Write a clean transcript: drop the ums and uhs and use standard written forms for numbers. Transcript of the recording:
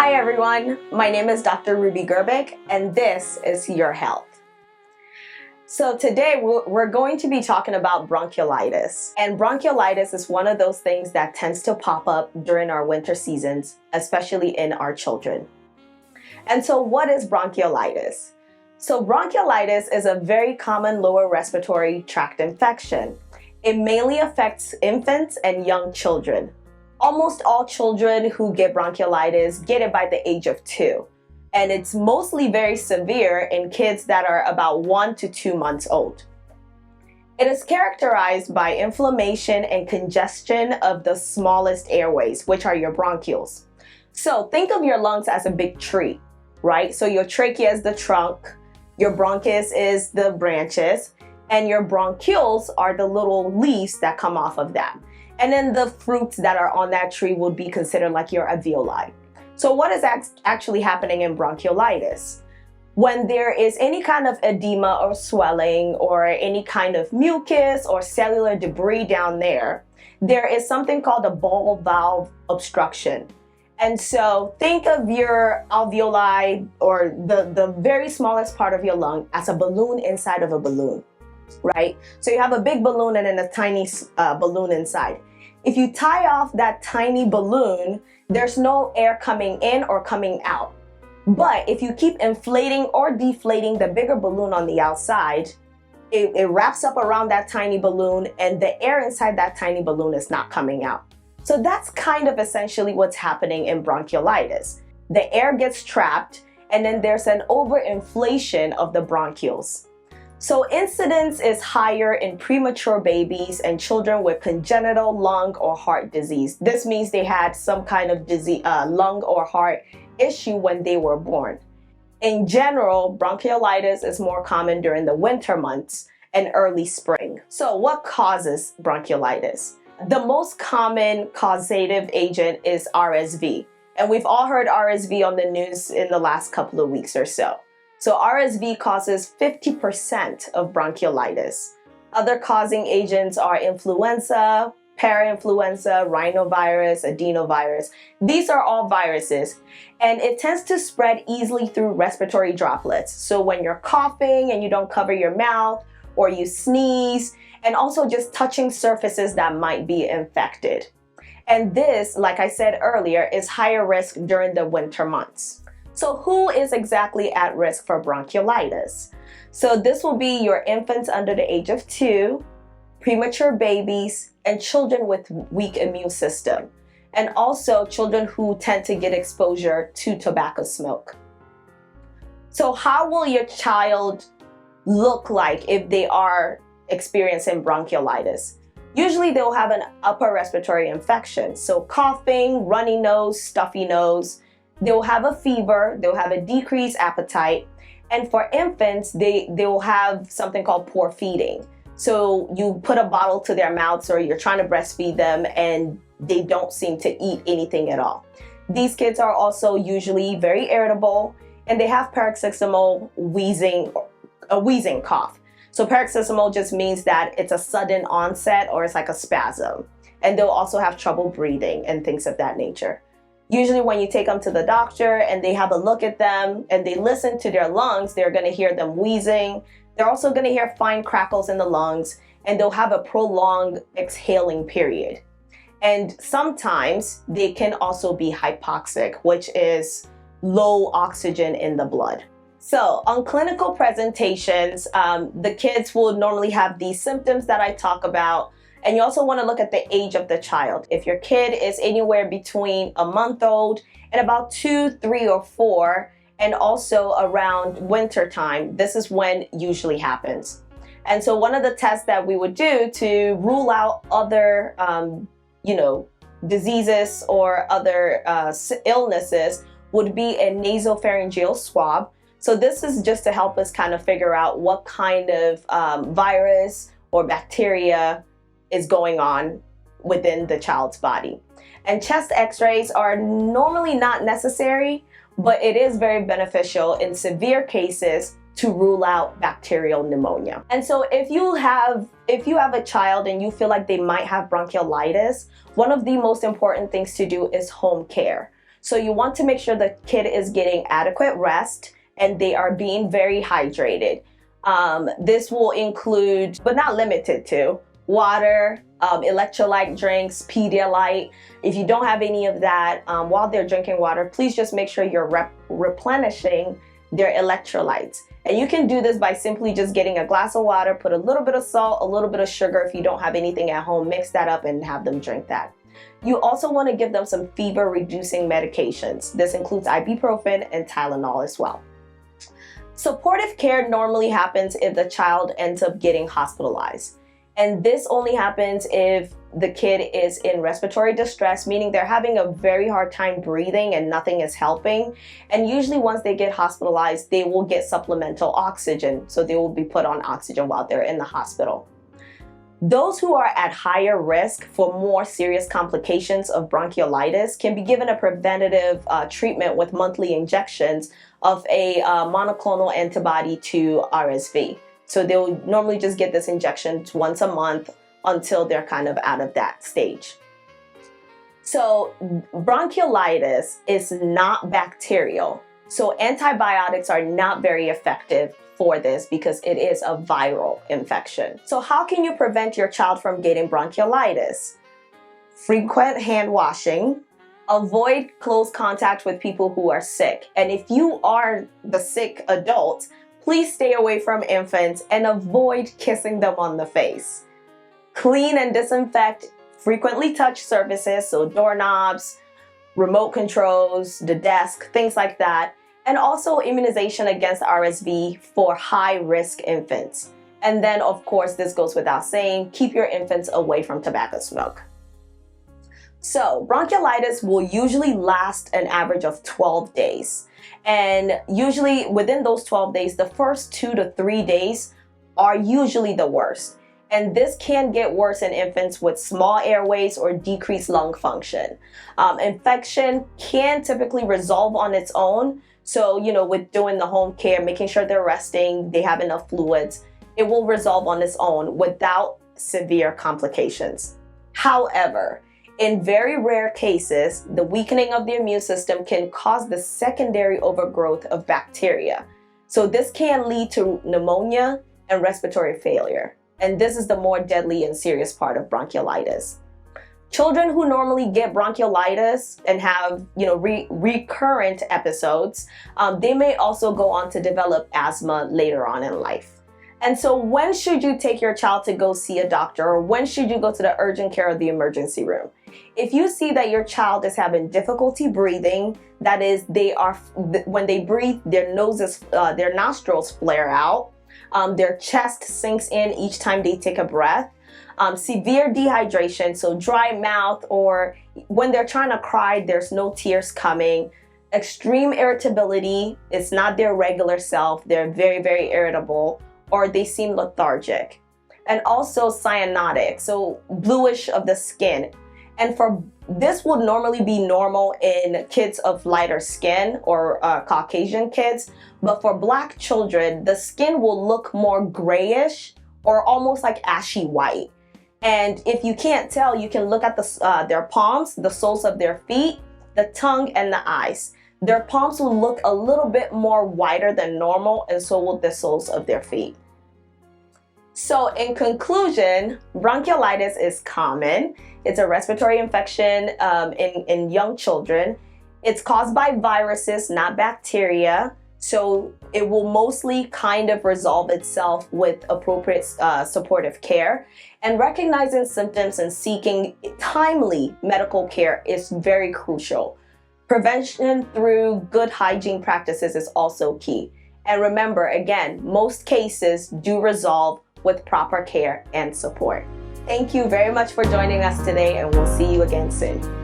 Hi everyone, my name is Dr. Rubby Grbic and this is Your Health. So today we're going to be talking about bronchiolitis. And bronchiolitis is one of those things that tends to pop up during our winter seasons, especially in our children. And so what is bronchiolitis? So bronchiolitis is a very common lower respiratory tract infection. It mainly affects infants and young children. Almost all children who get bronchiolitis get it by the age of 2. And it's mostly very severe in kids that are about 1 to 2 months old. It is characterized by inflammation and congestion of the smallest airways, which are your bronchioles. So think of your lungs as a big tree, right? So your trachea is the trunk, your bronchus is the branches, and your bronchioles are the little leaves that come off of that. And then the fruits that are on that tree would be considered like your alveoli. So what is actually happening in bronchiolitis? When there is any kind of edema or swelling or any kind of mucus or cellular debris down there, there is something called a ball valve obstruction. And so think of your alveoli or the very smallest part of your lung as a balloon inside of a balloon, right? So you have a big balloon and then a tiny balloon inside. If you tie off that tiny balloon, there's no air coming in or coming out. But if you keep inflating or deflating the bigger balloon on the outside, it wraps up around that tiny balloon and the air inside that tiny balloon is not coming out. So that's kind of essentially what's happening in bronchiolitis. The air gets trapped and then there's an overinflation of the bronchioles. So incidence is higher in premature babies and children with congenital lung or heart disease. This means they had some kind of disease, lung or heart issue when they were born. In general, bronchiolitis is more common during the winter months and early spring. So what causes bronchiolitis? The most common causative agent is RSV. And we've all heard RSV on the news in the last couple of weeks or so. So RSV causes 50% of bronchiolitis. Other causing agents are influenza, parainfluenza, rhinovirus, adenovirus. These are all viruses, and it tends to spread easily through respiratory droplets. So when you're coughing and you don't cover your mouth, or you sneeze, and also just touching surfaces that might be infected. And this, like I said earlier, is higher risk during the winter months. So who is exactly at risk for bronchiolitis? So this will be your infants under the age of 2, premature babies, and children with weak immune system, and also children who tend to get exposure to tobacco smoke. So how will your child look like if they are experiencing bronchiolitis? Usually they'll have an upper respiratory infection, so coughing, runny nose, stuffy nose. They'll have a fever, they'll have a decreased appetite, and for infants, they will have something called poor feeding. So you put a bottle to their mouths or you're trying to breastfeed them and they don't seem to eat anything at all. These kids are also usually very irritable and they have paroxysmal wheezing, a wheezing cough. So paroxysmal just means that it's a sudden onset or it's like a spasm. And they'll also have trouble breathing and things of that nature. Usually when you take them to the doctor and they have a look at them and they listen to their lungs, they're going to hear them wheezing. They're also going to hear fine crackles in the lungs and they'll have a prolonged exhaling period. And sometimes they can also be hypoxic, which is low oxygen in the blood. So on clinical presentations, the kids will normally have these symptoms that I talk about. And you also want to look at the age of the child. If your kid is anywhere between a month old and about 2, 3, or 4, and also around winter time, this is when usually happens. And so one of the tests that we would do to rule out other, diseases or other illnesses would be a nasopharyngeal swab. So this is just to help us kind of figure out what kind of virus or bacteria is going on within the child's body. And chest x-rays are normally not necessary, but it is very beneficial in severe cases to rule out bacterial pneumonia. And so if you have a child and you feel like they might have bronchiolitis, one of the most important things to do is home care. So you want to make sure the kid is getting adequate rest and they are being very hydrated. This will include, but not limited to, water, electrolyte drinks, Pedialyte. If you don't have any of that while they're drinking water, please just make sure you're replenishing their electrolytes. And you can do this by simply just getting a glass of water, put a little bit of salt, a little bit of sugar. If you don't have anything at home, mix that up and have them drink that. You also want to give them some fever-reducing medications. This includes ibuprofen and Tylenol as well. Supportive care normally happens if the child ends up getting hospitalized. And this only happens if the kid is in respiratory distress, meaning they're having a very hard time breathing and nothing is helping. And usually once they get hospitalized, they will get supplemental oxygen. So they will be put on oxygen while they're in the hospital. Those who are at higher risk for more serious complications of bronchiolitis can be given a preventative treatment with monthly injections of a monoclonal antibody to RSV. So they'll normally just get this injection once a month until they're kind of out of that stage. So bronchiolitis is not bacterial. So antibiotics are not very effective for this because it is a viral infection. So how can you prevent your child from getting bronchiolitis? Frequent hand washing. Avoid close contact with people who are sick. And if you are the sick adult, please stay away from infants and avoid kissing them on the face. Clean and disinfect frequently touched surfaces, so doorknobs, remote controls, the desk, things like that. And also immunization against RSV for high-risk infants. And then, of course, this goes without saying, keep your infants away from tobacco smoke. So bronchiolitis will usually last an average of 12 days. And usually within those 12 days, the first 2 to 3 days are usually the worst. And this can get worse in infants with small airways or decreased lung function. Infection can typically resolve on its own. So, with doing the home care, making sure they're resting, they have enough fluids, it will resolve on its own without severe complications. However, in very rare cases, the weakening of the immune system can cause the secondary overgrowth of bacteria. So this can lead to pneumonia and respiratory failure. And this is the more deadly and serious part of bronchiolitis. Children who normally get bronchiolitis and have, recurrent episodes, they may also go on to develop asthma later on in life. And so when should you take your child to go see a doctor, or when should you go to the urgent care or the emergency room? If you see that your child is having difficulty breathing, that is, when they breathe, their nostrils flare out, their chest sinks in each time they take a breath, severe dehydration, so dry mouth, or when they're trying to cry, there's no tears coming, extreme irritability, it's not their regular self, they're very, very irritable, or they seem lethargic. And also cyanotic, so bluish of the skin. And for this would normally be normal in kids of lighter skin or Caucasian kids, but for Black children, the skin will look more grayish or almost like ashy white. And if you can't tell, you can look at their palms, the soles of their feet, the tongue, and the eyes. Their palms will look a little bit more whiter than normal, and so will the soles of their feet. So in conclusion, bronchiolitis is common. It's a respiratory infection in young children. It's caused by viruses, not bacteria. So it will mostly kind of resolve itself with appropriate supportive care. And recognizing symptoms and seeking timely medical care is very crucial. Prevention through good hygiene practices is also key. And remember, again, most cases do resolve with proper care and support. Thank you very much for joining us today, and we'll see you again soon.